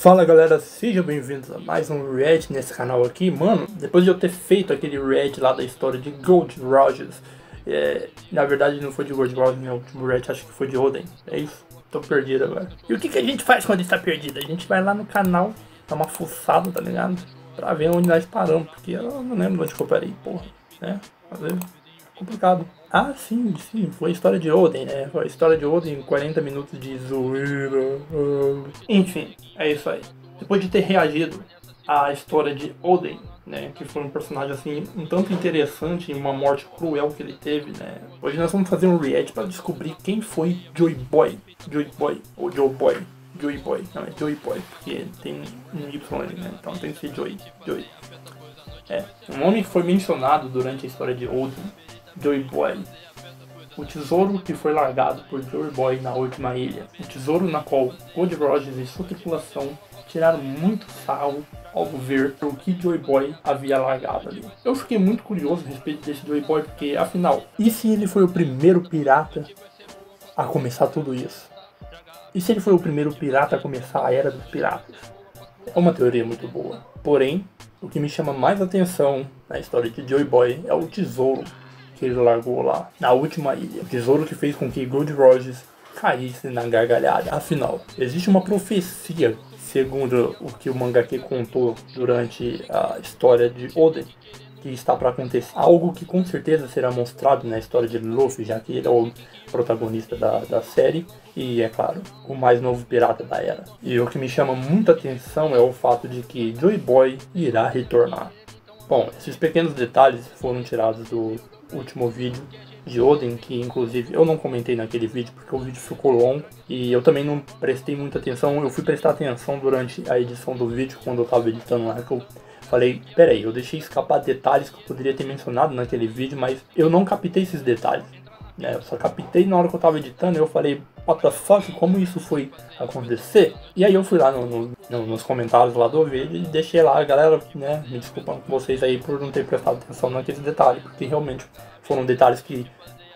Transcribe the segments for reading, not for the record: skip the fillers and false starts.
Fala galera, sejam bem-vindos a mais um react nesse canal aqui. Mano, depois de eu ter feito aquele react lá da história de Gold Rogers, na verdade não foi de Gold Rogers, meu último react acho que foi de Oden, é isso? Tô perdido agora. E o que a gente faz quando está perdido? A gente vai lá no canal, dá uma fuçada, tá ligado? Pra ver onde nós paramos, porque eu não lembro onde que eu parei, porra, né? Às vezes é complicado. Ah, sim, foi a história de Oden, né? Foi a história de Oden, 40 minutos de zoeira. Enfim, é isso aí. Depois de ter reagido à história de Oden, né? Que foi um personagem assim, um tanto interessante em uma morte cruel que ele teve, né? Hoje nós vamos fazer um react para descobrir quem foi Joy Boy. Joy Boy, ou Joe Boy. Joy Boy, não, é Joy Boy, porque tem um Y ali, né? Então tem que ser Joy. Um nome que foi mencionado durante a história de Oden. Joy Boy, o tesouro que foi largado por Joy Boy na última ilha, o tesouro na qual Gold Rogers e sua tripulação tiraram muito sarro ao ver o que Joy Boy havia largado ali. Eu fiquei muito curioso a respeito desse Joy Boy, porque afinal, e se ele foi o primeiro pirata a começar tudo isso? E se ele foi o primeiro pirata a começar a era dos piratas? É uma teoria muito boa. Porém, o que me chama mais atenção na história de Joy Boy é o tesouro que ele largou lá na última ilha. O tesouro que fez com que Gold Rogers caísse na gargalhada. Afinal, existe uma profecia, segundo o que o mangaka contou durante a história de Oden, que está para acontecer. Algo que com certeza será mostrado na história de Luffy, já que ele é o protagonista da série e, é claro, o mais novo pirata da era. E o que me chama muita atenção é o fato de que Joy Boy irá retornar. Bom, esses pequenos detalhes foram tirados do último vídeo de Oden, que inclusive eu não comentei naquele vídeo porque o vídeo ficou longo e eu também não prestei muita atenção. Eu fui prestar atenção durante a edição do vídeo, quando eu estava editando lá, que eu falei, peraí, eu deixei escapar detalhes que eu poderia ter mencionado naquele vídeo, mas eu não captei esses detalhes, né? Eu só captei na hora que eu estava editando e eu falei, what the fuck, como isso foi acontecer? E aí eu fui lá nos comentários lá do vídeo e deixei lá, galera, né, me desculpam com vocês aí por não ter prestado atenção naqueles detalhes, porque realmente foram detalhes que,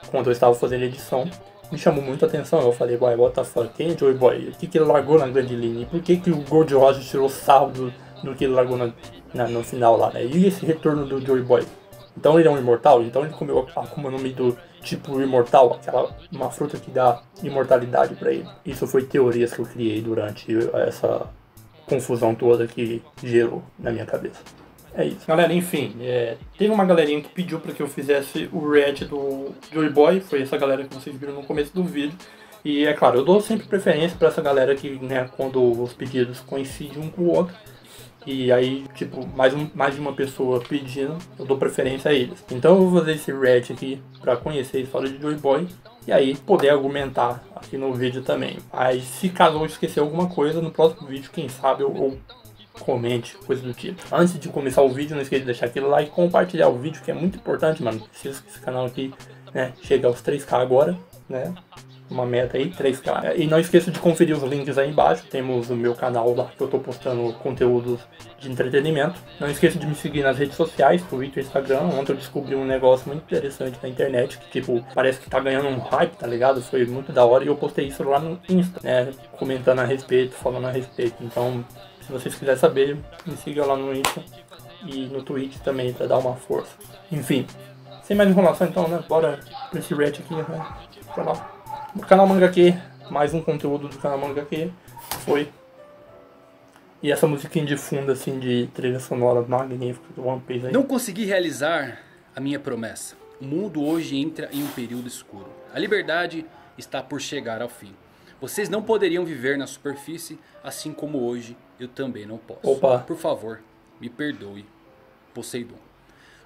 quando eu estava fazendo a edição, me chamou muita atenção. Eu falei, boy, what the fuck, quem é Joy Boy? O que ele largou na grande linha? E por que o Gold Rogers tirou sarro do que ele largou no final lá, né? E esse retorno do Joy Boy? Então ele é um imortal? Então ele comeu a Akuma no Mi do tipo imortal, uma fruta que dá imortalidade pra ele. Isso foi teorias que eu criei durante essa confusão toda que gerou na minha cabeça. É isso. Galera, enfim, teve uma galerinha que pediu pra que eu fizesse o react do Joy Boy, foi essa galera que vocês viram no começo do vídeo. E é claro, eu dou sempre preferência pra essa galera que, né, quando os pedidos coincidem um com o outro, e aí, tipo, mais de uma pessoa pedindo, eu dou preferência a eles. Então eu vou fazer esse react aqui pra conhecer a história de Joy Boy e aí poder argumentar aqui no vídeo também. Mas se caso eu esquecer alguma coisa, no próximo vídeo, quem sabe eu comente, coisa do tipo. Antes de começar o vídeo, não esqueça de deixar aquele like e compartilhar o vídeo, que é muito importante, mano. Preciso que esse canal aqui, né, chegue aos 3K agora, né? Uma meta aí, 3K. E não esqueça de conferir os links aí embaixo. Temos o meu canal lá que eu tô postando conteúdos de entretenimento. Não esqueça de me seguir nas redes sociais, Twitter, Instagram. Ontem eu descobri um negócio muito interessante na internet, que tipo, parece que tá ganhando um hype, tá ligado? Foi muito da hora e eu postei isso lá no Insta, né? Comentando a respeito, falando a respeito. Então, se vocês quiserem saber, me siga lá no Insta e no Twitch também pra dar uma força. Enfim, sem mais enrolação então, né? Bora pra esse react aqui, né? Pra lá. O canal Mangaka, mais um conteúdo do canal Mangaka foi. E essa musiquinha de fundo, assim, de trilha sonora magnífica do One Piece aí. Não consegui realizar a minha promessa. O mundo hoje entra em um período escuro. A liberdade está por chegar ao fim. Vocês não poderiam viver na superfície, assim como hoje eu também não posso. Opa. Por favor, me perdoe, Poseidon.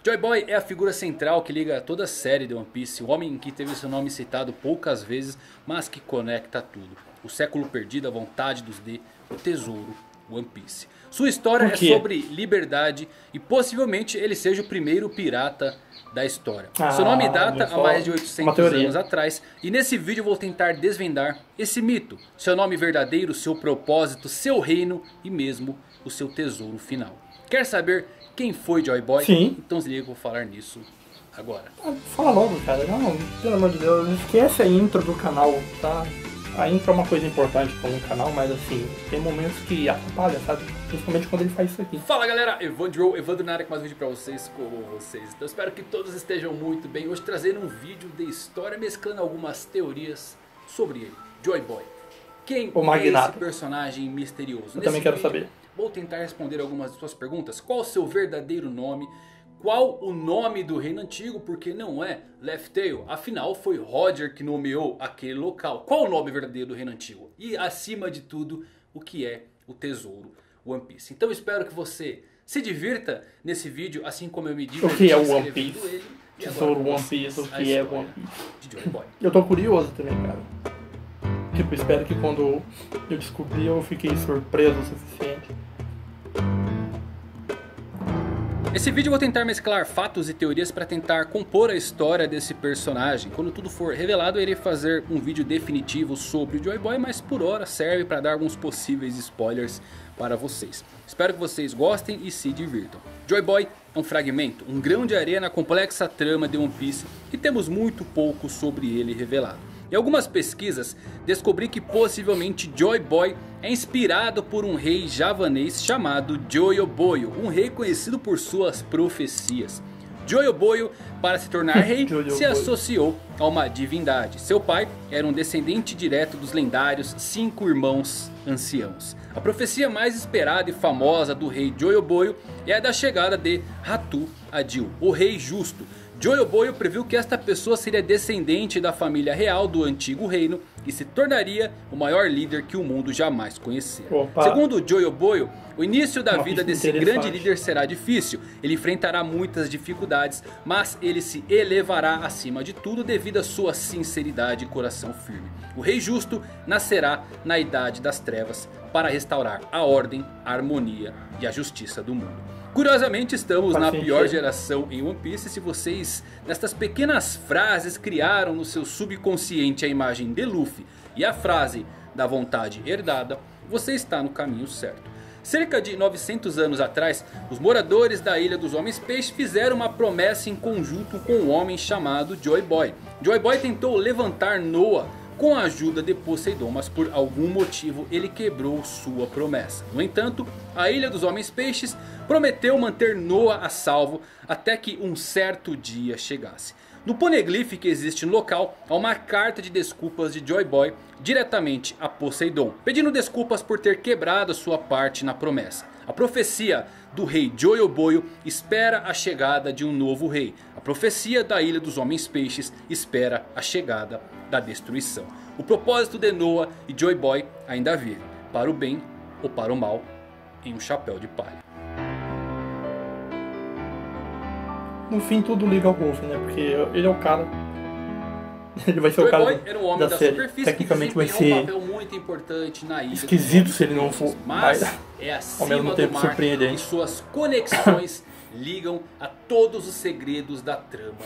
Joy Boy é a figura central que liga toda a série de One Piece, o homem que teve seu nome citado poucas vezes, mas que conecta tudo. O século perdido, a vontade dos D, o tesouro, One Piece. Sua história é sobre liberdade e possivelmente ele seja o primeiro pirata da história. Seu nome data a mais de 800 anos atrás e nesse vídeo eu vou tentar desvendar esse mito. Seu nome verdadeiro, seu propósito, seu reino e mesmo o seu tesouro final. Quer saber quem foi Joy Boy? Sim. Então se liga que eu vou falar nisso agora. Fala logo, cara. Não, pelo amor de Deus, esquece a intro do canal, tá? A intro é uma coisa importante para um canal, mas assim, tem momentos que atrapalha, sabe? Principalmente quando ele faz isso aqui. Fala galera, Evandro na área com mais um vídeo pra vocês, como vocês. Então espero que todos estejam muito bem. Hoje trazendo um vídeo de história, mesclando algumas teorias sobre ele, Joy Boy. Quem é esse personagem misterioso? Eu também quero saber. Vou tentar responder algumas de suas perguntas. Qual o seu verdadeiro nome? Qual o nome do reino antigo? Porque não é Laugh Tale. Afinal foi Roger que nomeou aquele local. Qual o nome verdadeiro do reino antigo? E acima de tudo, o que é o tesouro One Piece? Então espero que você se divirta nesse vídeo, assim como eu me diverti. O que é o One Piece? Tesouro One Piece, o que é One Piece? De Joy Boy. Eu tô curioso também, cara. Tipo, espero que quando eu descobri eu fiquei surpreso o suficiente. Nesse vídeo eu vou tentar mesclar fatos e teorias para tentar compor a história desse personagem. Quando tudo for revelado eu irei fazer um vídeo definitivo sobre o Joy Boy, mas por hora serve para dar alguns possíveis spoilers para vocês. Espero que vocês gostem e se divirtam. Joy Boy é um fragmento, um grão de areia na complexa trama de One Piece e temos muito pouco sobre ele revelado. Em algumas pesquisas, descobri que possivelmente Joy Boy é inspirado por um rei javanês chamado Joyoboyo, um rei conhecido por suas profecias. Joyoboyo, para se tornar rei, se associou a uma divindade. Seu pai era um descendente direto dos lendários 5 irmãos anciãos. A profecia mais esperada e famosa do rei Joyoboyo é a da chegada de Ratu Adil, o rei justo. Joyoboyo previu que esta pessoa seria descendente da família real do antigo reino e se tornaria o maior líder que o mundo jamais conhecera. Segundo Joyoboyo, o início da vida desse grande líder será difícil. Ele enfrentará muitas dificuldades, mas ele se elevará acima de tudo devido à sua sinceridade e coração firme. O rei justo nascerá na idade das trevas para restaurar a ordem, a harmonia e a justiça do mundo. Curiosamente estamos na pior geração em One Piece. Se vocês nestas pequenas frases criaram no seu subconsciente a imagem de Luffy e a frase da vontade herdada, você está no caminho certo. Cerca de 900 anos atrás, os moradores da Ilha dos Homens Peixe fizeram uma promessa em conjunto com um homem chamado Joy Boy. Joy Boy tentou levantar Noah com a ajuda de Poseidon, mas por algum motivo ele quebrou sua promessa. No entanto, a Ilha dos Homens Peixes prometeu manter Noah a salvo até que um certo dia chegasse. No poneglyph que existe no local, há uma carta de desculpas de Joy Boy diretamente a Poseidon, pedindo desculpas por ter quebrado sua parte na promessa. A profecia do rei Joyoboyo espera a chegada de um novo rei. A profecia da Ilha dos Homens Peixes espera a chegada da destruição. O propósito de Noah e Joy Boy ainda vive, para o bem ou para o mal, em um chapéu de palha. No fim tudo liga ao Ruffy, né? Porque ele é o cara. Ele vai ser o cara Joy Boy era um homem da superfície tecnicamente que vai ser um papel muito importante na ilha. Esquisito se ele não for, mas é acima ao mesmo tempo do mar surpreendente. E suas conexões ligam a todos os segredos da trama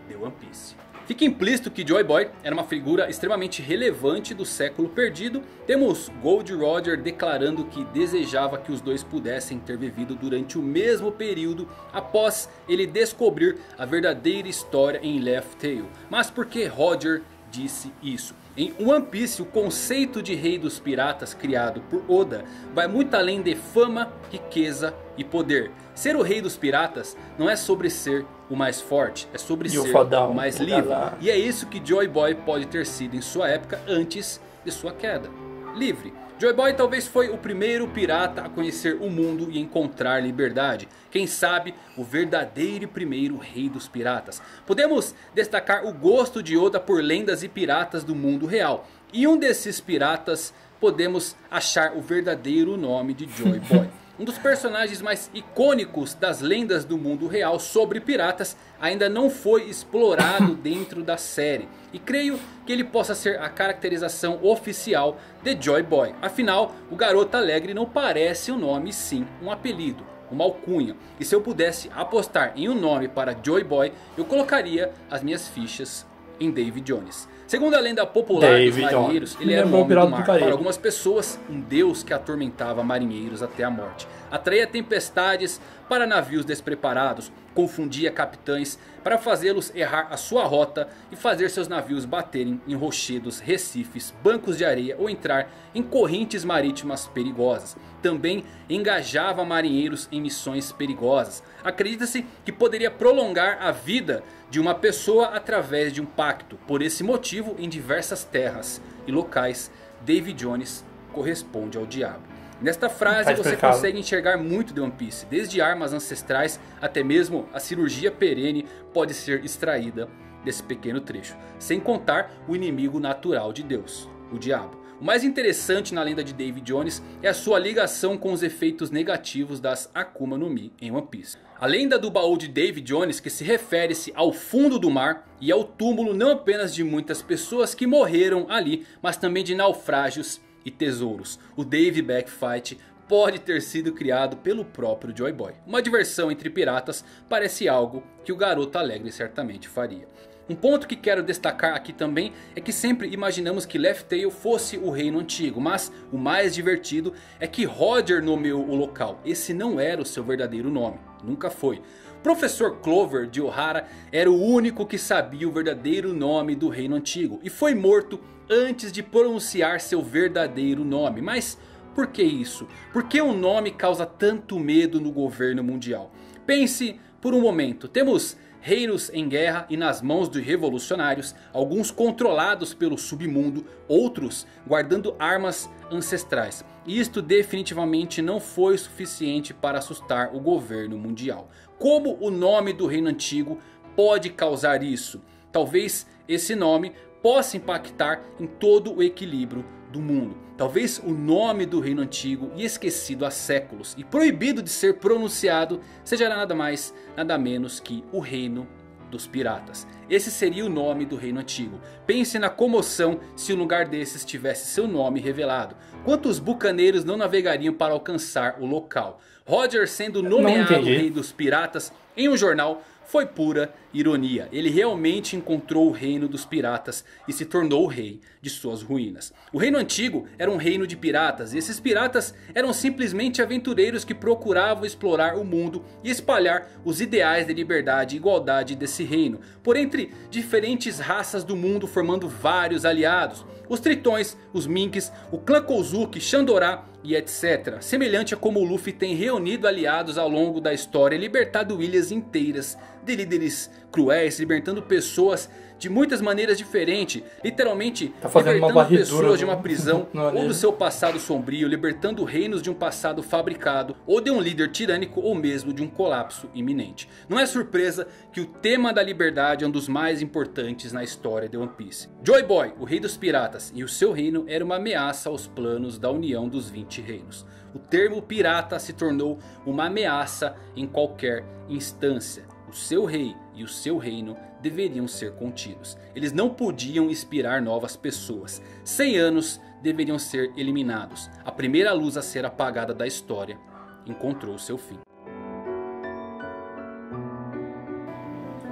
de One Piece. Fica implícito que Joy Boy era uma figura extremamente relevante do século perdido. Temos Gold Roger declarando que desejava que os dois pudessem ter vivido durante o mesmo período após ele descobrir a verdadeira história em Laugh Tale. Mas por que Roger disse isso? Em One Piece, o conceito de rei dos piratas criado por Oda vai muito além de fama, riqueza e poder. Ser o rei dos piratas não é sobre ser o mais forte, é sobre ser o mais livre. E é isso que Joy Boy pode ter sido em sua época antes de sua queda. Livre. Joy Boy talvez foi o primeiro pirata a conhecer o mundo e encontrar liberdade. Quem sabe o verdadeiro e primeiro rei dos piratas. Podemos destacar o gosto de Oda por lendas e piratas do mundo real. E um desses piratas podemos achar o verdadeiro nome de Joy Boy. Um dos personagens mais icônicos das lendas do mundo real sobre piratas ainda não foi explorado dentro da série. E creio que ele possa ser a caracterização oficial de Joy Boy. Afinal, o garoto alegre não parece um nome, sim um apelido, uma alcunha. E se eu pudesse apostar em um nome para Joy Boy, eu colocaria as minhas fichas em Davy Jones. Segundo a lenda popular dos marinheiros, ele era um homem do mar. Para algumas pessoas, um deus que atormentava marinheiros até a morte. atraía tempestades para navios despreparados, confundia capitães para fazê-los errar a sua rota e fazer seus navios baterem em rochedos, recifes, bancos de areia ou entrar em correntes marítimas perigosas. Também engajava marinheiros em missões perigosas. Acredita-se que poderia prolongar a vida de uma pessoa através de um pacto. Por esse motivo, em diversas terras e locais, Davy Jones corresponde ao diabo. Nesta frase você consegue enxergar muito de One Piece. Desde armas ancestrais até mesmo a cirurgia perene pode ser extraída desse pequeno trecho. Sem contar o inimigo natural de Deus, o diabo. O mais interessante na lenda de Davy Jones é a sua ligação com os efeitos negativos das Akuma no Mi em One Piece. A lenda do baú de Davy Jones, que se refere-se ao fundo do mar e ao túmulo não apenas de muitas pessoas que morreram ali, mas também de naufrágios e tesouros. O Davy Back Fight pode ter sido criado pelo próprio Joy Boy. Uma diversão entre piratas parece algo que o garoto alegre certamente faria. Um ponto que quero destacar aqui também é que sempre imaginamos que Laugh Tale fosse o reino antigo. Mas o mais divertido é que Roger nomeou o local. Esse não era o seu verdadeiro nome. Nunca foi. Professor Clover de Ohara era o único que sabia o verdadeiro nome do reino antigo. E foi morto antes de pronunciar seu verdadeiro nome. Mas por que isso? Por que um nome causa tanto medo no governo mundial? Pense por um momento. Temos reinos em guerra e nas mãos de revolucionários. Alguns controlados pelo submundo. Outros guardando armas ancestrais. E isto definitivamente não foi suficiente para assustar o governo mundial. Como o nome do reino antigo pode causar isso? Talvez esse nome possa impactar em todo o equilíbrio do mundo. Talvez o nome do reino antigo e esquecido há séculos e proibido de ser pronunciado seja nada mais, nada menos que o reino dos piratas. Esse seria o nome do reino antigo. Pense na comoção se um lugar desses tivesse seu nome revelado. Quantos bucaneiros não navegariam para alcançar o local? Roger sendo nomeado rei dos piratas em um jornal foi pura ironia. Ele realmente encontrou o reino dos piratas e se tornou o rei de suas ruínas. O reino antigo era um reino de piratas. E esses piratas eram simplesmente aventureiros que procuravam explorar o mundo e espalhar os ideais de liberdade e igualdade desse reino. Por entre diferentes raças do mundo, formando vários aliados. Os tritões, os minks, o clã Kozuki, Shandorá e etc. Semelhante a como o Luffy tem reunido aliados ao longo da história e libertado ilhas inteiras de líderes cruéis, libertando pessoas de muitas maneiras diferentes. Literalmente libertando pessoas de uma prisão ou do seu passado sombrio, libertando reinos de um passado fabricado, ou de um líder tirânico, ou mesmo de um colapso iminente. Não é surpresa que o tema da liberdade é um dos mais importantes na história de One Piece. Joy Boy, o rei dos piratas, e o seu reino era uma ameaça aos planos da união dos 20 reinos. O termo pirata se tornou uma ameaça em qualquer instância. O seu rei e o seu reino deveriam ser contidos. Eles não podiam inspirar novas pessoas. 100 anos deveriam ser eliminados. A primeira luz a ser apagada da história encontrou seu fim.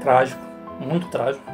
Trágico, muito trágico.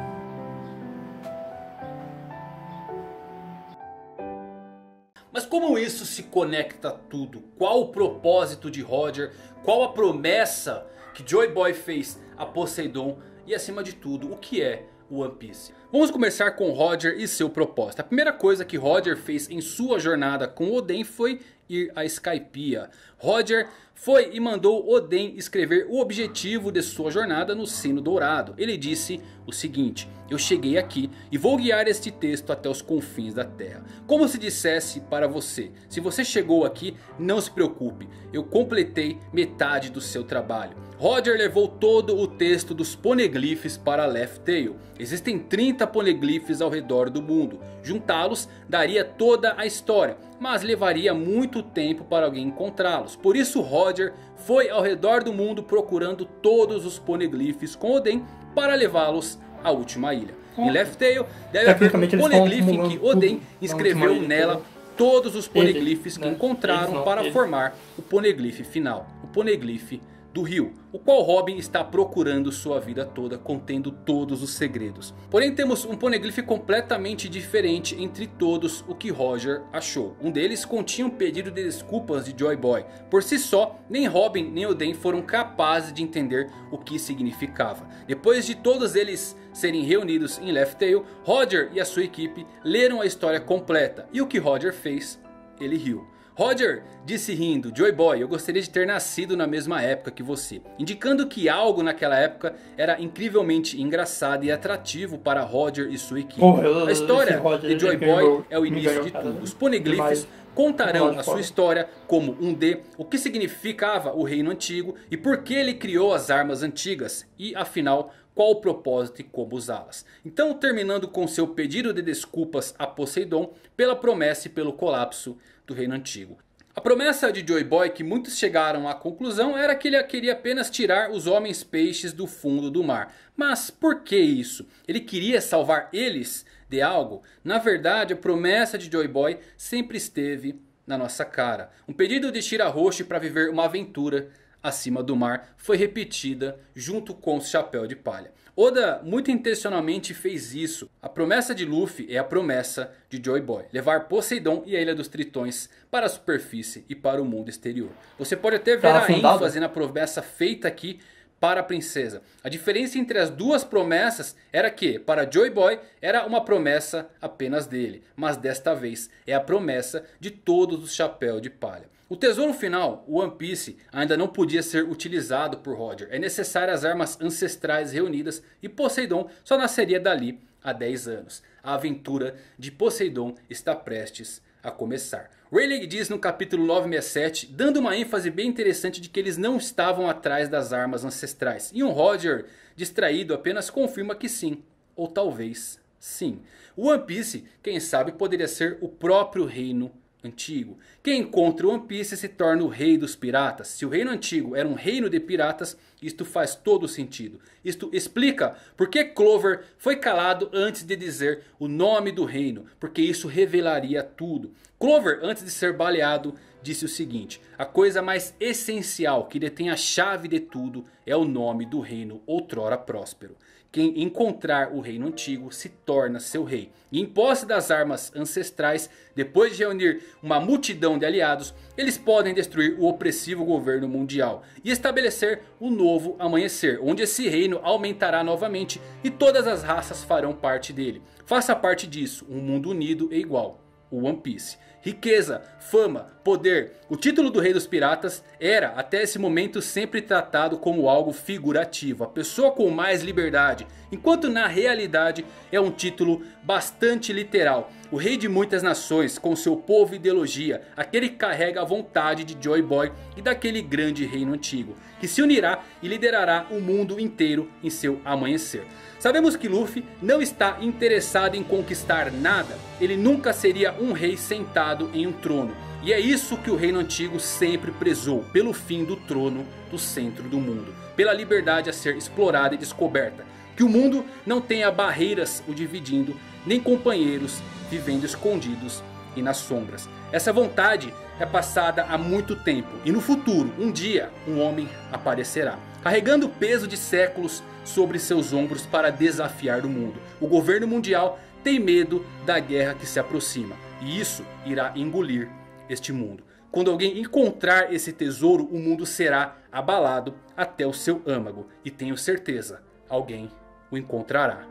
Mas como isso se conecta a tudo? Qual o propósito de Roger? Qual a promessa que Joy Boy fez a Poseidon? E acima de tudo, o que é o One Piece? Vamos começar com Roger e seu propósito. A primeira coisa que Roger fez em sua jornada com Oden foi ir a Skypiea. Roger foi e mandou Oden escrever o objetivo de sua jornada no Sino Dourado. Ele disse o seguinte: eu cheguei aqui e vou guiar este texto até os confins da terra. Como se dissesse para você: se você chegou aqui, não se preocupe, eu completei metade do seu trabalho. Roger levou todo o texto dos poneglyphs para Laugh Tale. Existem 30 poneglyphs ao redor do mundo. Juntá-los daria toda a história, mas levaria muito tempo para alguém encontrá-los. Por isso Roger foi ao redor do mundo procurando todos os poneglyphs com Oden para levá-los à última ilha. Em Laugh Tale deve haver um poneglyph em que Oden escreveu nela todos os poneglyphs que encontraram para formar o poneglyph final, o poneglyph do rio, o qual Robin está procurando sua vida toda, contendo todos os segredos. Porém temos um poneglyph completamente diferente entre todos o que Roger achou. Um deles continha um pedido de desculpas de Joy Boy. Por si só, nem Robin nem Oden foram capazes de entender o que significava. Depois de todos eles serem reunidos em Laugh Tale, Roger e a sua equipe leram a história completa. E o que Roger fez? Ele riu. Roger disse rindo: Joy Boy, eu gostaria de ter nascido na mesma época que você. Indicando que algo naquela época era incrivelmente engraçado e atrativo para Roger e sua equipe. A história de Joy Boy é o início de tudo. Os poneglyphs contarão a sua história como um D, o que significava o reino antigo e por que ele criou as armas antigas. E afinal, qual o propósito e como usá-las. Então, terminando com seu pedido de desculpas a Poseidon pela promessa e pelo colapso do reino antigo. A promessa de Joy Boy, que muitos chegaram à conclusão, era que ele queria apenas tirar os homens peixes do fundo do mar. Mas por que isso? Ele queria salvar eles de algo? Na verdade, a promessa de Joy Boy sempre esteve na nossa cara. Um pedido de Shirahoshi para viver uma aventura acima do mar foi repetida junto com o Chapéu de Palha. Oda muito intencionalmente fez isso. A promessa de Luffy é a promessa de Joy Boy: levar Poseidon e a Ilha dos Tritões para a superfície e para o mundo exterior. Você pode até ver a ênfase na promessa feita aqui para a princesa. A diferença entre as duas promessas era que para Joy Boy era uma promessa apenas dele, mas desta vez é a promessa de todos os Chapéu de Palha. O tesouro final, o One Piece, ainda não podia ser utilizado por Roger. É necessário as armas ancestrais reunidas e Poseidon só nasceria dali a 10 anos. A aventura de Poseidon está prestes a começar. Rayleigh diz no capítulo 967, dando uma ênfase bem interessante de que eles não estavam atrás das armas ancestrais. E um Roger distraído apenas confirma que sim, ou talvez sim. O One Piece, quem sabe, poderia ser o próprio reino antigo. Quem encontra o One Piece se torna o rei dos piratas. Se o reino antigo era um reino de piratas, isto faz todo sentido. Isto explica por que Clover foi calado antes de dizer o nome do reino, porque isso revelaria tudo. Clover, antes de ser baleado, disse o seguinte: a coisa mais essencial que detém a chave de tudo é o nome do reino outrora próspero. Quem encontrar o reino antigo se torna seu rei. E em posse das armas ancestrais, depois de reunir uma multidão de aliados, eles podem destruir o opressivo governo mundial e estabelecer um novo amanhecer, onde esse reino aumentará novamente e todas as raças farão parte dele. Faça parte disso, um mundo unido e igual, o One Piece. Riqueza, fama, poder. O título do Rei dos Piratas era até esse momento sempre tratado como algo figurativo, a pessoa com mais liberdade, enquanto na realidade é um título bastante literal. O rei de muitas nações, com seu povo e ideologia, aquele que carrega a vontade de Joy Boy e daquele grande reino antigo, que se unirá e liderará o mundo inteiro em seu amanhecer. Sabemos que Luffy não está interessado em conquistar nada. Ele nunca seria um rei sentado em um trono. E é isso que o reino antigo sempre prezou, pelo fim do trono do centro do mundo. Pela liberdade a ser explorada e descoberta. Que o mundo não tenha barreiras o dividindo, nem companheiros vivendo escondidos e nas sombras. Essa vontade é passada há muito tempo. E no futuro, um dia, um homem aparecerá, carregando o peso de séculos sobre seus ombros para desafiar o mundo. O governo mundial tem medo da guerra que se aproxima. E isso irá engolir este mundo. Quando alguém encontrar esse tesouro, o mundo será abalado até o seu âmago. E tenho certeza, alguém o encontrará.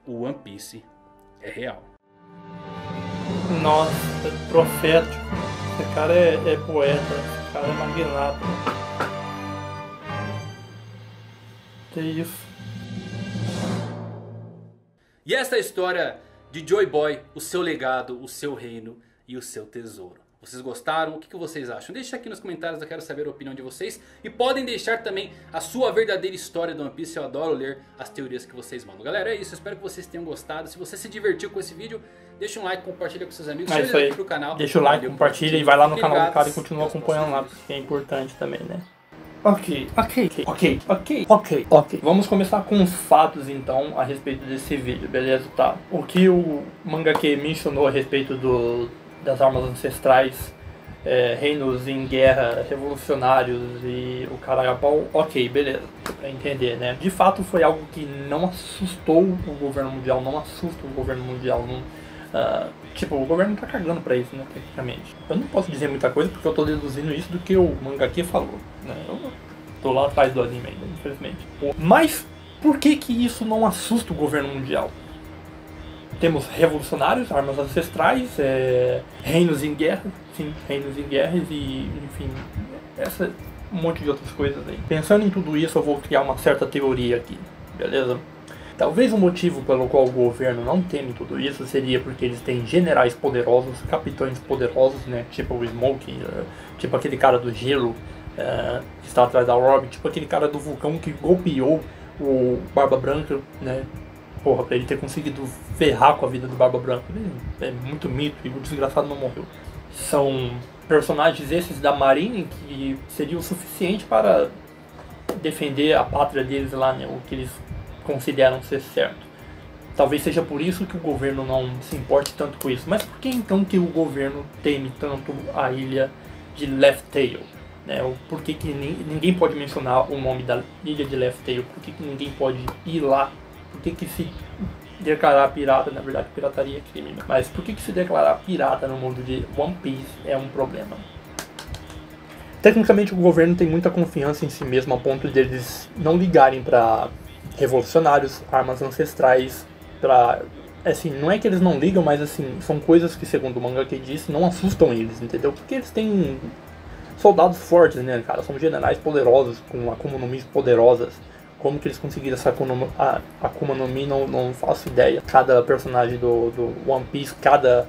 O One Piece é real. Nossa, é profético. Esse cara é poeta. Esse cara é magnata. Que isso. E essa é a história de Joy Boy, o seu legado, o seu reino e o seu tesouro. Vocês gostaram? O que vocês acham? Deixa aqui nos comentários, eu quero saber a opinião de vocês. E podem deixar também a sua verdadeira história do One Piece. Eu adoro ler as teorias que vocês mandam. Galera, é isso. Eu espero que vocês tenham gostado. Se você se divertiu com esse vídeo, deixa um like, compartilha com seus amigos. É isso aí. Pro canal. Deixa o like, compartilha e vai lá no canal do cara e continua acompanhando lá, porque é importante também, né? Ok. Vamos começar com os fatos então a respeito desse vídeo, beleza? Tá. O que o mangaka mencionou a respeito das armas ancestrais reinos em guerra, revolucionários e o caralho, ok, beleza, pra entender, né? De fato foi algo que não assustou o governo mundial, não assusta o governo mundial, não, tipo, o governo tá cagando pra isso, né, tecnicamente. Eu não posso dizer muita coisa porque eu tô deduzindo isso do que o mangaka falou, né? Eu tô lá atrás do anime ainda, infelizmente. Mas por que isso não assusta o governo mundial? Temos revolucionários, armas ancestrais, reinos em guerra, sim, reinos em guerras e, enfim, um monte de outras coisas aí. Pensando em tudo isso, eu vou criar uma certa teoria aqui, beleza? Talvez o motivo pelo qual o governo não teme tudo isso seria porque eles têm generais poderosos, capitães poderosos, né? Tipo o Smoke, tipo aquele cara do gelo que está atrás da Robin, tipo aquele cara do vulcão que golpeou o Barba Branca, né? Porra, pra ele ter conseguido ferrar com a vida do Barba Branca. É muito mito e o desgraçado não morreu. São personagens esses da Marine que seria o suficiente para defender a pátria deles lá, né? O que eles consideram ser certo. Talvez seja por isso que o governo não se importe tanto com isso. Mas por que então que o governo teme tanto a ilha de Left Tail? Né? Por que ninguém pode mencionar o nome da ilha de Left Tail? Por que ninguém pode ir lá? Por que se declarar pirata, na verdade pirataria é crime, mas por que se declarar pirata no mundo de One Piece é um problema? Tecnicamente o governo tem muita confiança em si mesmo a ponto de eles não ligarem para revolucionários, armas ancestrais, assim, não é que eles não ligam, mas assim, são coisas que segundo o mangaka disse, não assustam eles, entendeu? Porque eles têm soldados fortes, né, cara, são generais poderosos, com Akuma no Mi poderosas. Como que eles conseguiram essa Akuma no Mi, não faço ideia. Cada personagem do One Piece, cada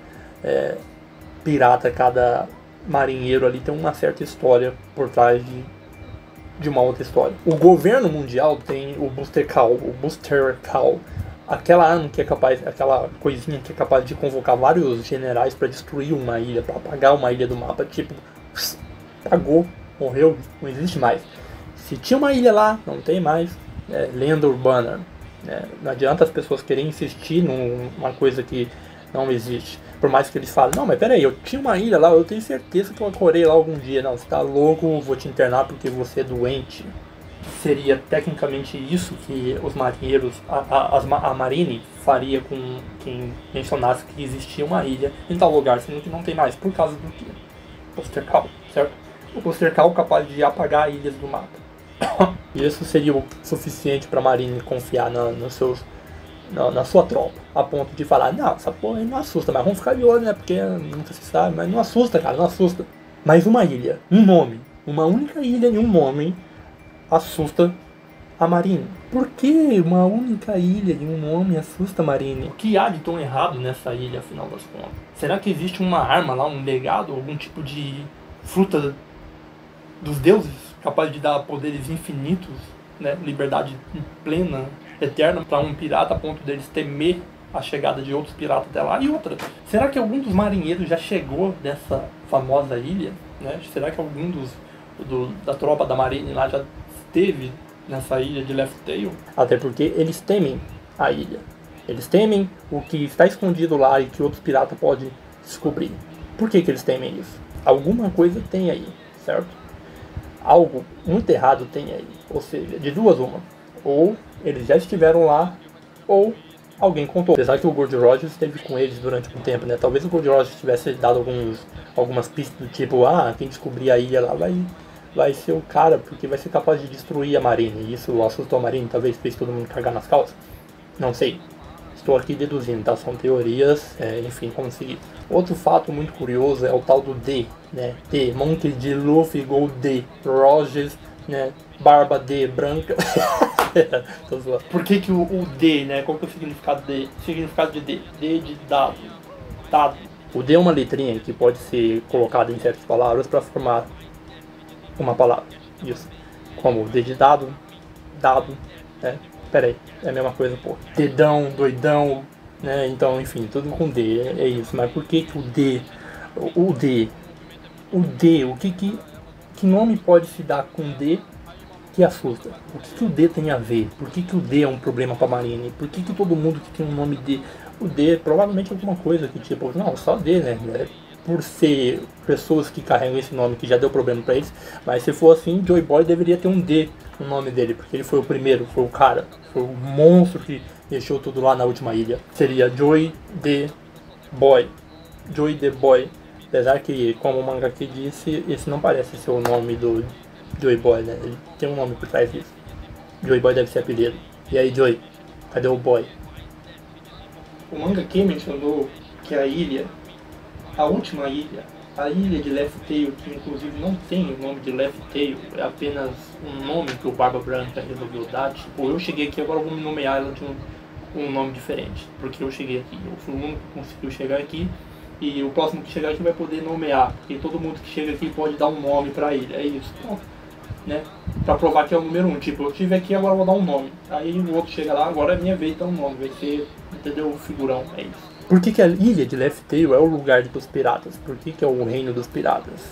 pirata, cada marinheiro ali tem uma certa história por trás de uma outra história. O governo mundial tem o Booster Call, aquela arma que é capaz, aquela coisinha que é capaz de convocar vários generais para destruir uma ilha, para apagar uma ilha do mapa, tipo, apagou, morreu, não existe mais. Se tinha uma ilha lá, não tem mais, lenda urbana. Não adianta as pessoas querem insistir numa coisa que não existe. Por mais que eles falem, não, mas peraí, eu tinha uma ilha lá, eu tenho certeza que eu acordei lá algum dia. Não, você tá louco, vou te internar porque você é doente. Seria tecnicamente isso que os marinheiros, a Marine faria com quem mencionasse que existia uma ilha em tal lugar, sendo que não tem mais, por causa do que? Booster Call, certo? O Booster Call capaz de apagar ilhas do mapa. Isso seria o suficiente para a Marine confiar na sua tropa, a ponto de falar, não, essa porra aí não assusta, mas vamos ficar de olho, né, porque nunca se sabe, mas não assusta, cara, não assusta. Mas uma ilha, um nome, uma única ilha e um nome assusta a Marine. Por que uma única ilha e um nome assusta a Marine? O que há de tão errado nessa ilha, afinal das contas? Será que existe uma arma lá, um legado, algum tipo de fruta dos deuses capaz de dar poderes infinitos, né, liberdade plena, eterna para um pirata a ponto deles temer a chegada de outros piratas até lá? E outra, será que algum dos marinheiros já chegou nessa famosa ilha? Né? Será que algum da tropa da Marine lá já esteve nessa ilha de Left Tail? Até porque eles temem a ilha. Eles temem o que está escondido lá e que outros piratas podem descobrir. Por que eles temem isso? Alguma coisa tem aí, certo? Algo muito errado tem aí. Ou seja, de duas uma. Ou eles já estiveram lá, ou alguém contou. Apesar que o Gold Roger esteve com eles durante um tempo, né? Talvez o Gold Roger tivesse dado algumas pistas do tipo, quem descobrir a ilha lá vai ser o cara, porque vai ser capaz de destruir a Marine. E isso assustou a Marine, talvez fez todo mundo cagar nas calças. Não sei. Estou aqui deduzindo, tá? São teorias, enfim, como seguir. Outro fato muito curioso é o tal do D, né? D, Monkey D, Luffy, Gold D, Rogers, né? Barba D, branca. Tô zoando. Por que o D, né? Qual que é o significado D? Significado de D? D de dado. Dado. O D é uma letrinha que pode ser colocada em certas palavras para formar uma palavra. Isso. Como D de dado, né? Pera aí, é a mesma coisa, pô. Dedão, doidão, né? Então, enfim, tudo com D, é isso. Mas por que o D, o que nome pode se dar com D que assusta? O que o D tem a ver? Por que o D é um problema pra Marine? Por que todo mundo que tem um nome D? O D provavelmente é alguma coisa que tipo, não, só D, né? por ser pessoas que carregam esse nome que já deu problema pra eles, mas se for assim, Joy Boy deveria ter um D no nome dele, porque ele foi o primeiro, foi o cara, foi o monstro que deixou tudo lá na última ilha. Seria Joy the Boy, Joy the Boy, apesar que, como o mangá aqui disse, esse não parece ser o nome do Joy Boy, né? Ele tem um nome por trás disso. Joy Boy deve ser apelido. E aí, Joy, cadê o boy? O manga aqui mencionou que a ilha, a última ilha, a ilha de Left Tail, que inclusive não tem o nome de Left Tail, é apenas um nome que o Barba Branca resolveu dar. Tipo, eu cheguei aqui, agora eu vou me nomear ela de um nome diferente, porque eu cheguei aqui, eu fui o único que conseguiu chegar aqui, e o próximo que chegar aqui vai poder nomear, porque todo mundo que chega aqui pode dar um nome pra ilha, é isso, né? Pra provar que é o número 1, tipo, eu estive aqui, agora eu vou dar um nome, aí o outro chega lá, agora é minha vez de dar um nome, vai ser, entendeu, o figurão, é isso. Por que a ilha de Left Tail é o lugar dos piratas? Por que é o reino dos piratas?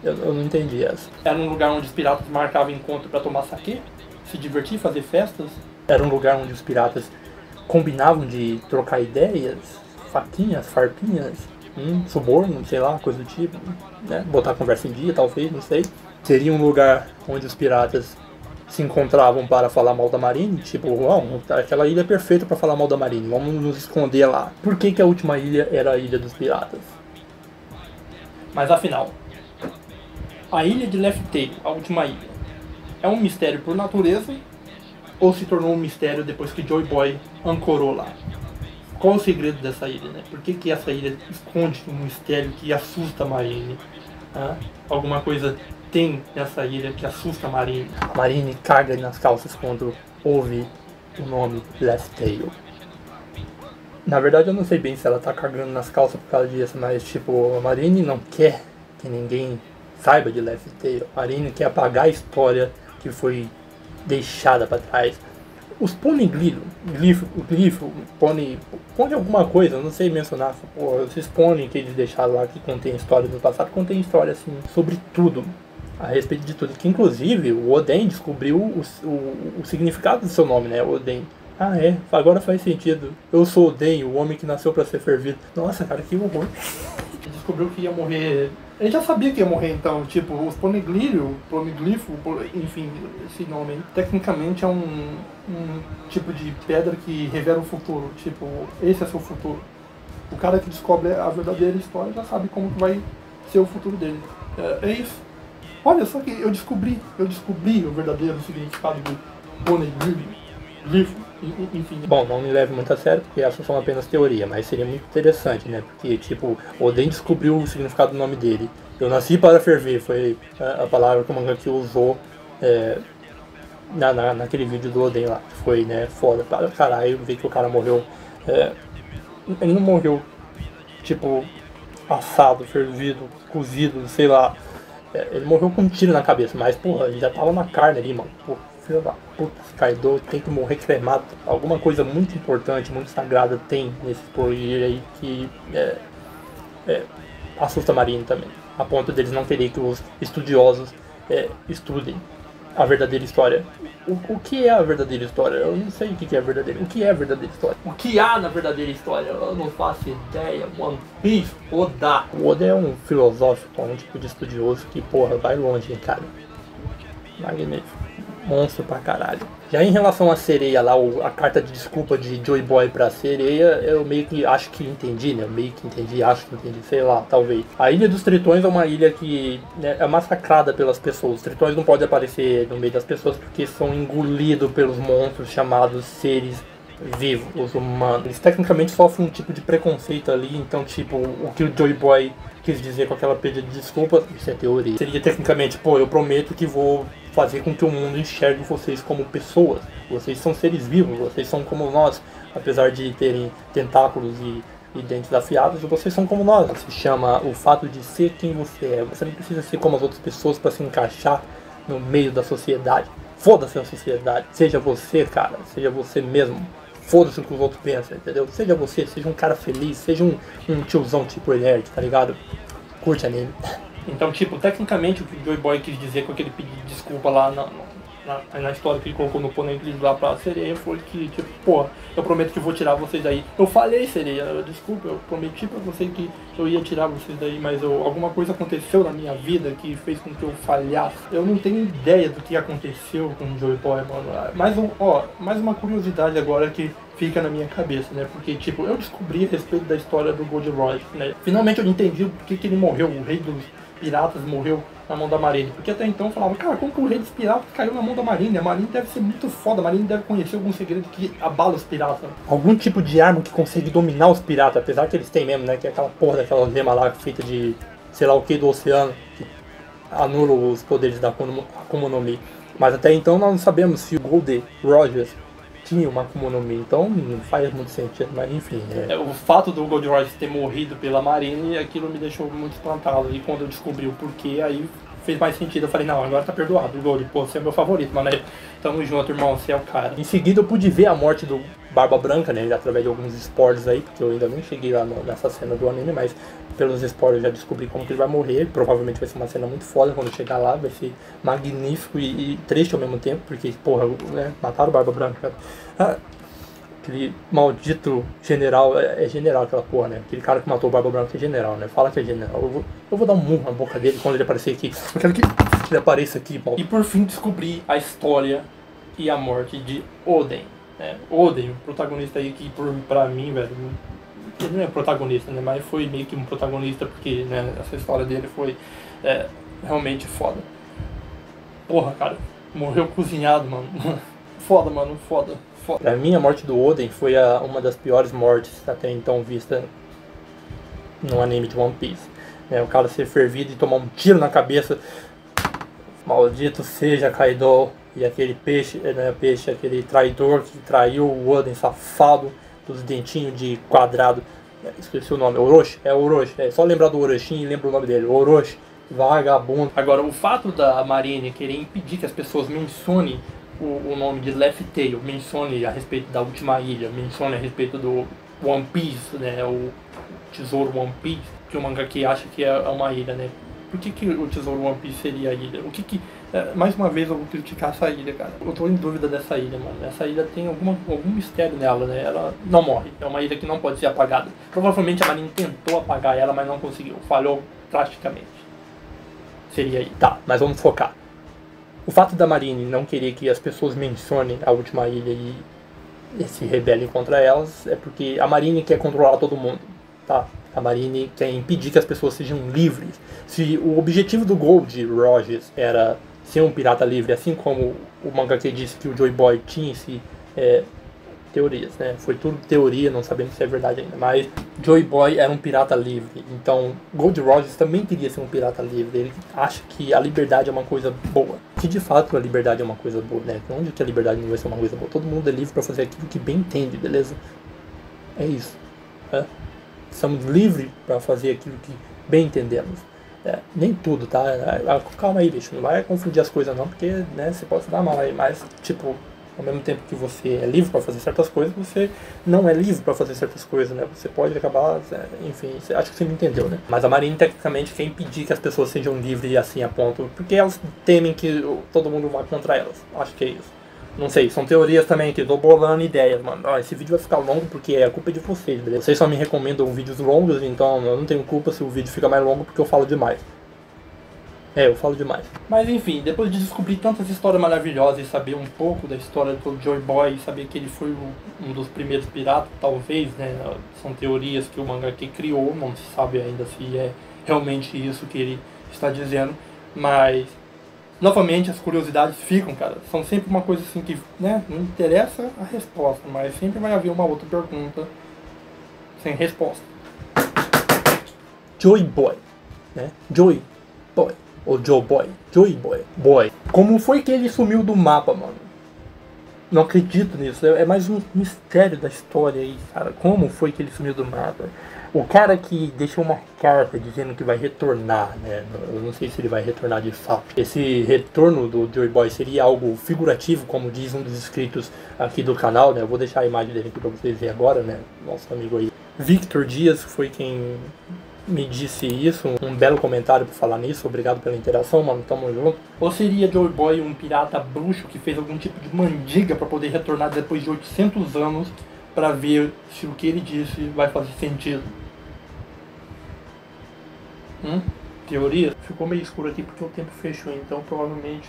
Eu não entendi essa. Era um lugar onde os piratas marcavam encontro pra tomar saquê? Se divertir, fazer festas? Era um lugar onde os piratas combinavam de trocar ideias? Faquinhas, farpinhas? Suborno, sei lá, coisa do tipo, né? Botar a conversa em dia, talvez, não sei. Seria um lugar onde os piratas se encontravam para falar mal da Marine, tipo, aquela ilha é perfeita para falar mal da Marine, vamos nos esconder lá. Por que a última ilha era a ilha dos piratas? Mas afinal, a ilha de Left Tail, a última ilha, é um mistério por natureza ou se tornou um mistério depois que Joy Boy ancorou lá? Qual o segredo dessa ilha, né? Por que essa ilha esconde um mistério que assusta a Marine? Alguma coisa tem nessa ilha que assusta a Marine. A Marine caga nas calças quando ouve o nome Left Tail. Na verdade eu não sei bem se ela tá cagando nas calças por causa disso, mas tipo, a Marine não quer que ninguém saiba de Left Tail. A Marine quer apagar a história que foi deixada pra trás. Os poneglyph, pone alguma coisa, eu não sei mencionar, esses pônei que eles deixaram lá que contém história do passado, contém história assim, sobre tudo. A respeito de tudo, que inclusive o Oden descobriu o significado do seu nome, né, Oden. Ah é, agora faz sentido. Eu sou Oden, o homem que nasceu pra ser fervido. Nossa, cara, que horror. Ele descobriu que ia morrer. Ele já sabia que ia morrer então, tipo, os poneglyph, enfim, esse nome aí, tecnicamente é um tipo de pedra que revela o futuro, tipo, esse é seu futuro. O cara que descobre a verdadeira história já sabe como que vai ser o futuro dele. É isso. Olha só que eu descobri o verdadeiro significado do poneglyph, enfim. Bom, não me leve muito a sério, porque essas são apenas teoria, mas seria muito interessante, né? Porque, tipo, Oden descobriu o significado do nome dele. Eu nasci para ferver, foi a palavra que o mangaka usou naquele vídeo do Oden lá. Foi, né, foda para caralho ver que o cara morreu. Ele não morreu, tipo, assado, fervido, cozido, sei lá. Ele morreu com um tiro na cabeça, mas, porra, ele já tava na carne ali, mano. Pô, filho da puta, Kaido tem que morrer cremado. Alguma coisa muito importante, muito sagrada tem nesse poder aí que assusta a Marine também. A ponto deles não querer que os estudiosos estudem a verdadeira história. O que é a verdadeira história? Eu não sei o que é a verdadeira. O que é a verdadeira história? O que há na verdadeira história? Eu não faço ideia. One Piece, Oda. O Oda é um filosófico, um tipo de estudioso que, porra, vai longe, hein, cara. Magnífico. Monstro pra caralho. Já em relação à sereia lá, a carta de desculpa de Joy Boy pra sereia, eu meio que acho que entendi, né? Acho que entendi, sei lá, talvez. A Ilha dos Tritões é uma ilha que, né, é massacrada pelas pessoas. Os tritões não podem aparecer no meio das pessoas porque são engolidos pelos monstros chamados seres vivos, os humanos. Eles tecnicamente sofrem um tipo de preconceito ali, então, tipo, o que o Joy Boy quis dizer com aquela pedido de desculpa, isso é teoria. Seria tecnicamente, pô, eu prometo que vou fazer com que o mundo enxergue vocês como pessoas. Vocês são seres vivos, vocês são como nós. Apesar de terem tentáculos e dentes afiados, vocês são como nós. Se chama o fato de ser quem você é. Você não precisa ser como as outras pessoas para se encaixar no meio da sociedade. Foda-se a sociedade. Seja você, cara. Seja você mesmo. Foda-se o que os outros pensam, entendeu? Seja você, seja um cara feliz. Seja um tiozão tipo nerd, tá ligado? Curte anime. Então, tipo, tecnicamente o que o Joy Boy quis dizer com aquele pedido de desculpa lá na história que ele colocou no oponente dele lá pra sereia foi que, tipo, pô, eu prometo que vou tirar vocês daí. Eu falei, sereia, desculpa, eu prometi pra você que eu ia tirar vocês daí, mas alguma coisa aconteceu na minha vida que fez com que eu falhasse. Eu não tenho ideia do que aconteceu com o Joey Boy, mano. Mais uma curiosidade agora que fica na minha cabeça, né? Porque, tipo, eu descobri a respeito da história do Gold Roger, né? Finalmente eu entendi por que ele morreu, o rei dos piratas morreu na mão da Marine. Porque até então eu falava, cara, como que o rei dos piratas caiu na mão da Marine? A Marine deve ser muito foda, a Marine deve conhecer algum segredo que abala os piratas. Algum tipo de arma que consegue dominar os piratas, apesar que eles têm mesmo, né? Que é aquela porra daquela gema lá feita de sei lá o que do oceano, que anula os poderes da Akuma no Mi. Mas até então nós não sabemos se o Gold Roger tinha uma Akuma no Mi, então não faz muito sentido, mas enfim. O fato do Gold Roger ter morrido pela Marine, aquilo me deixou muito espantado. E quando eu descobri o porquê, aí fez mais sentido. Eu falei, não, agora tá perdoado, Gold, pô, você é meu favorito, mano. Tamo junto, irmão, você é o cara. Em seguida eu pude ver a morte do Barba Branca, né, através de alguns spoilers aí, porque eu ainda nem cheguei lá nessa cena do anime, mas pelos spoilers eu já descobri como que ele vai morrer. Provavelmente vai ser uma cena muito foda quando chegar lá, vai ser magnífico e triste ao mesmo tempo, porque, porra, né, mataram o Barba Branca. Aquele maldito general, é general aquela porra, né? Aquele cara que matou o Barba Branca é general, né? Fala que é general. Eu vou dar um murro na boca dele quando ele aparecer aqui. Eu quero que ele apareça aqui, mal. E por fim descobri a história e a morte de Oden. Oden, o protagonista aí que pra mim, velho, ele não é protagonista, né? Mas foi meio que um protagonista porque, né, essa história dele foi realmente foda. Porra, cara, morreu cozinhado, mano. Foda, mano, foda. Pra mim, a morte do Oden foi uma das piores mortes até então vista no anime de One Piece. O cara ser fervido e tomar um tiro na cabeça. Maldito seja Kaido. E aquele peixe, aquele traidor que traiu o Oden, safado, dos dentinhos de quadrado. Esqueci o nome, Orochi? Orochi. É só lembrar do Orochi e lembra o nome dele. Orochi, vagabundo. Agora, o fato da Marine querer impedir que as pessoas mencionem o nome de Laugh Tale, mencione a respeito da última ilha, mencione a respeito do One Piece, né, o tesouro One Piece, que o mangaka acha que é uma ilha, né? Por que o tesouro One Piece seria a ilha? Mais uma vez eu vou criticar essa ilha, cara. Eu tô em dúvida dessa ilha, mano. Essa ilha tem algum mistério nela, né? Ela não morre. É uma ilha que não pode ser apagada. Provavelmente a Marine tentou apagar ela, mas não conseguiu. Falhou drasticamente. Seria aí. Tá, mas vamos focar. O fato da Marine não querer que as pessoas mencionem a última ilha e se rebelem contra elas é porque a Marine quer controlar todo mundo, tá? A Marine quer impedir que as pessoas sejam livres. Se o objetivo do Gold Rogers era ser um pirata livre, assim como o mangaka disse que o Joy Boy tinha teorias, né? Foi tudo teoria, não sabemos se é verdade ainda, mas Joy Boy era um pirata livre, então Gold Rogers também queria ser um pirata livre. Ele acha que a liberdade é uma coisa boa, que de fato a liberdade é uma coisa boa, né? Onde que a liberdade não vai ser uma coisa boa? Todo mundo é livre para fazer aquilo que bem entende, beleza? É isso, né? Somos livres para fazer aquilo que bem entendemos. Nem tudo, tá? Calma aí, bicho, não vai confundir as coisas não, porque, né, você pode se dar mal aí, mas, tipo, ao mesmo tempo que você é livre para fazer certas coisas, você não é livre para fazer certas coisas, né? Você pode acabar, enfim, acho que você me entendeu, né? Mas a Marine, tecnicamente, quer impedir que as pessoas sejam livres assim a ponto, porque elas temem que todo mundo vá contra elas. Acho que é isso. Não sei, são teorias também aqui, tô bolando ideias, mano. Esse vídeo vai ficar longo porque a culpa é de vocês, beleza? Vocês só me recomendam vídeos longos, então eu não tenho culpa se o vídeo fica mais longo porque eu falo demais. Eu falo demais. Mas enfim, depois de descobrir tantas histórias maravilhosas e saber um pouco da história do Joy Boy, saber que ele foi um dos primeiros piratas, talvez, né? São teorias que o mangaka criou, não se sabe ainda se é realmente isso que ele está dizendo, mas novamente as curiosidades ficam, cara. São sempre uma coisa assim que, né, não interessa a resposta, mas sempre vai haver uma outra pergunta sem resposta. Joy Boy, né? Joy Boy. Ou Joe Boy. Joy Boy. Como foi que ele sumiu do mapa, mano? Não acredito nisso. É mais um mistério da história aí, cara. Como foi que ele sumiu do mapa? O cara que deixou uma carta dizendo que vai retornar, né? Eu não sei se ele vai retornar de fato. Esse retorno do Joy Boy seria algo figurativo, como diz um dos inscritos aqui do canal, né? Eu vou deixar a imagem dele aqui pra vocês verem agora, né? Nosso amigo aí, Victor Dias, foi quem me disse isso, um belo comentário pra falar nisso, obrigado pela interação, mano, tamo junto. Ou seria Joey Boy um pirata bruxo que fez algum tipo de mandiga pra poder retornar depois de 800 anos pra ver se o que ele disse vai fazer sentido? Teoria? Ficou meio escuro aqui porque o tempo fechou, então provavelmente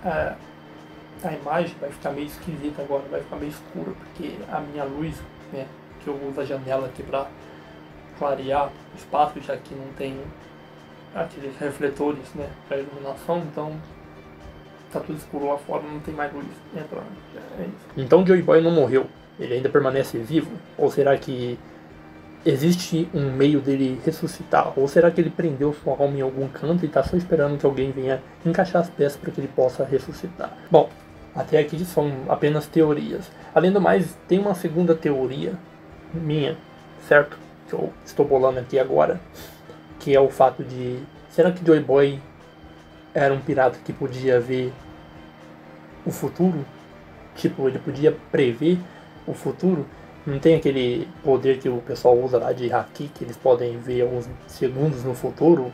a imagem vai ficar meio esquisita agora, vai ficar meio escura, porque a minha luz, né, que eu uso a janela aqui pra clarear o espaço, já que não tem aqueles refletores, né, para iluminação, então tá tudo escuro lá fora, não tem mais luz entrando. É isso. Então Joey Boy não morreu, ele ainda permanece vivo? Ou será que existe um meio dele ressuscitar? Ou será que ele prendeu sua alma em algum canto e tá só esperando que alguém venha encaixar as peças para que ele possa ressuscitar? Bom, até aqui são apenas teorias. Além do mais, tem uma segunda teoria minha, certo? Que eu estou bolando aqui agora, que é o fato de... será que Joey Boy era um pirata que podia ver o futuro? Tipo, ele podia prever o futuro? Não tem aquele poder que o pessoal usa lá de haki, que eles podem ver alguns segundos no futuro,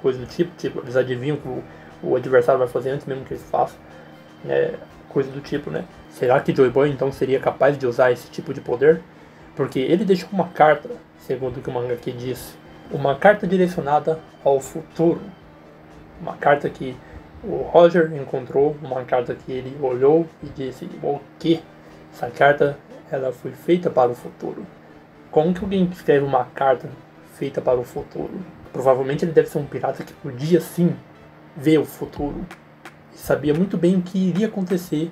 coisa do tipo, eles adivinham o que o adversário vai fazer antes mesmo que eles façam, coisa do tipo, né? Será que Joey Boy então seria capaz de usar esse tipo de poder? Porque ele deixou uma carta, segundo o que o manga aqui diz, uma carta direcionada ao futuro, uma carta que o Roger encontrou, uma carta que ele olhou e disse, o que? Essa carta, ela foi feita para o futuro. Como que alguém escreve uma carta feita para o futuro? Provavelmente ele deve ser um pirata que podia sim ver o futuro. E sabia muito bem o que iria acontecer,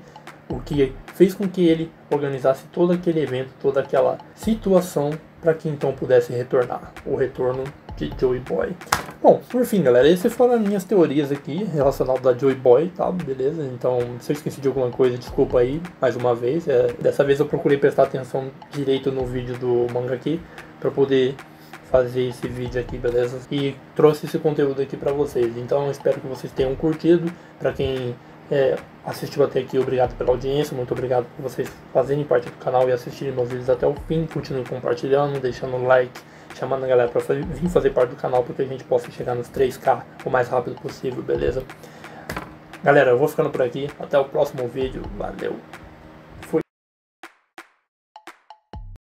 o que fez com que ele organizasse todo aquele evento, toda aquela situação, para que então pudesse retornar. O retorno de Joey Boy. Bom, por fim, galera, essas foram as minhas teorias aqui relacionadas a Joey Boy, tá? Beleza? Então, se eu esqueci de alguma coisa, desculpa aí, mais uma vez. Dessa vez eu procurei prestar atenção direito no vídeo do manga aqui, para poder fazer esse vídeo aqui, beleza? E trouxe esse conteúdo aqui pra vocês. Então, espero que vocês tenham curtido. Pra quem assistiu até aqui, obrigado pela audiência, muito obrigado por vocês fazerem parte do canal e assistirem meus vídeos até o fim. Continue compartilhando, deixando um like, chamando a galera pra vir fazer parte do canal, para que a gente possa chegar nos 3K o mais rápido possível, beleza? Galera, eu vou ficando por aqui, até o próximo vídeo, valeu!